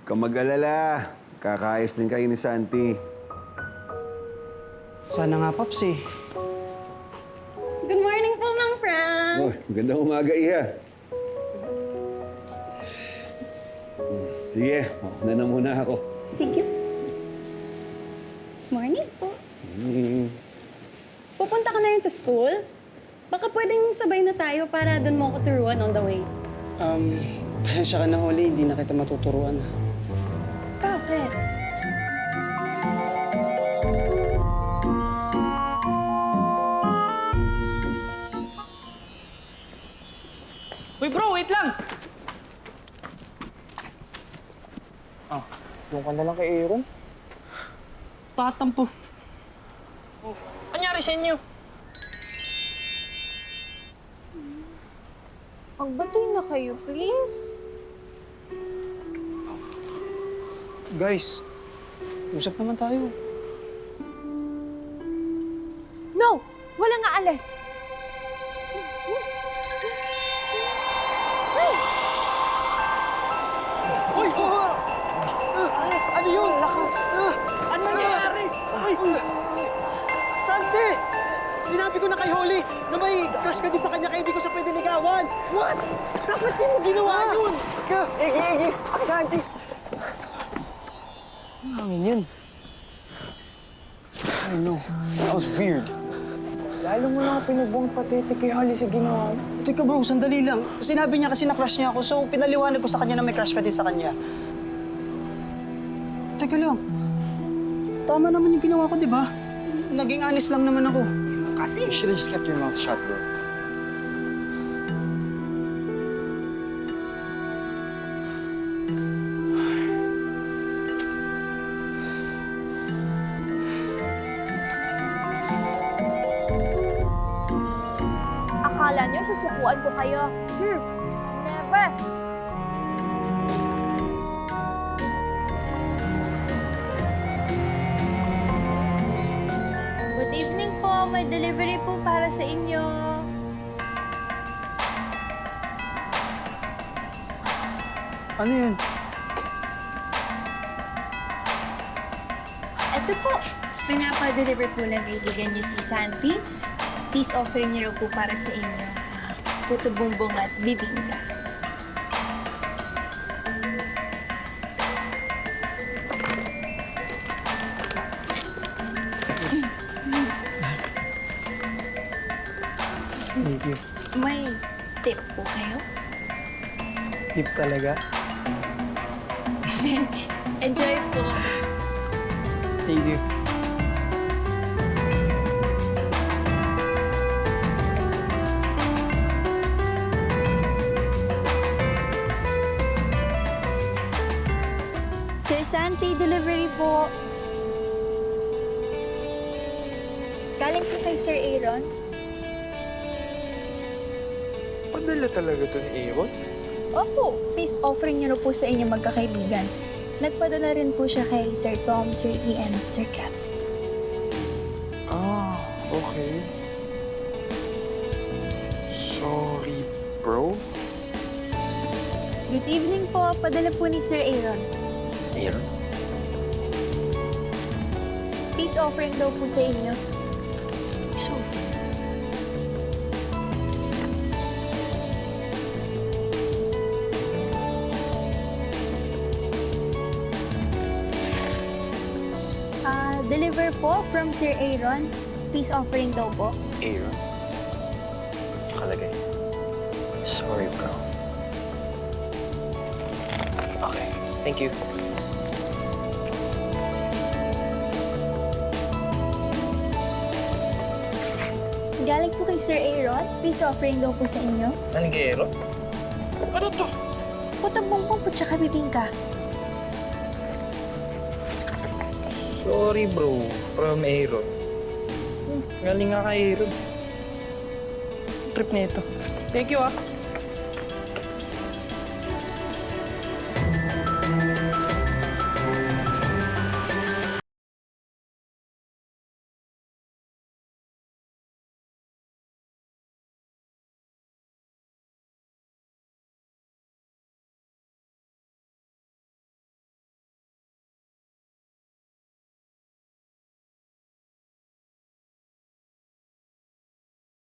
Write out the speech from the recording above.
Kung mag-alala, kakaayos din kayo ni Santi. Sana nga, Paps eh. Good morning po, Mang Frank! Oh, magandang umaga, Iha. Sige, mauna na muna ako. Sige. Morning po. Pupunta ka na rin sa school? Baka pwedeng sabay na tayo para doon mo ako turuan on the way. Pasensya ka na, Holly. Hindi na kita matuturuan, ha? Bakit? Uy, bro, wait lang! Doon ka na lang kay Aaron. Tatampo. Oh, anyari sa inyo? Magbatoy na kayo, please. Guys, usap naman tayo. No! Wala nga alis. Ano yun? Lakas! Ano nangyayari? Uy! Santi! Sinabi ko na kay Holly na may crush ka din sa kanya kaya hindi ko siya pwede ligawan. What? Dapat di mo ginawa yun! Igi! Santi! Ang hangin yun. I know. That was weird. Lalo mo lang pinagbuang pathetic kay Holly sa ginawa mo. Teka bro, sandali lang. Sinabi niya kasi na-crush niya ako, so pinaliwanag ko sa kanya na may crush ka din sa kanya. Teka lang. Tama naman yung ginawa ko, di ba? Naging honest lang naman ako. Kasi... You should have just kept your mouth shut, bro. Akala niyo susukuan ko kayo. Never! Good evening po. May delivery po para sa inyo. Ano yun? Ito po. Pinapa-deliver po ng kaibigan niyo si Santi. Peace offering niyo po para sa inyo. Puto bumbong at bibingka. Thank you. May tip po kayo? Tip talaga. Enjoy po. Thank you. Sir Santi, delivery po. Galing po kay Sir Aaron. Padala talaga to ni Aaron? Opo, peace offering niyo po sa inyo magkakaibigan. Nagpadala rin po siya kay Sir Tom, Sir Ian, Sir Kat. Ah, okay. Sorry, bro. Good evening po. Padala po ni Sir Aaron. Aaron? Peace offering daw po sa inyo. So, deliver po from Sir Aaron. Peace offering daw po. Aaron? Nakalagay. Sorry, bro. Okay, thank you. Galing po kay Sir Aaron. Peace offering daw po sa inyo. Galing kay Aaron? Ano to? Putang bumbong po tsaka bibingka. Sorry, bro. From Aaron. Galing nga kay Aaron. Trip na ito. Thank you, ah.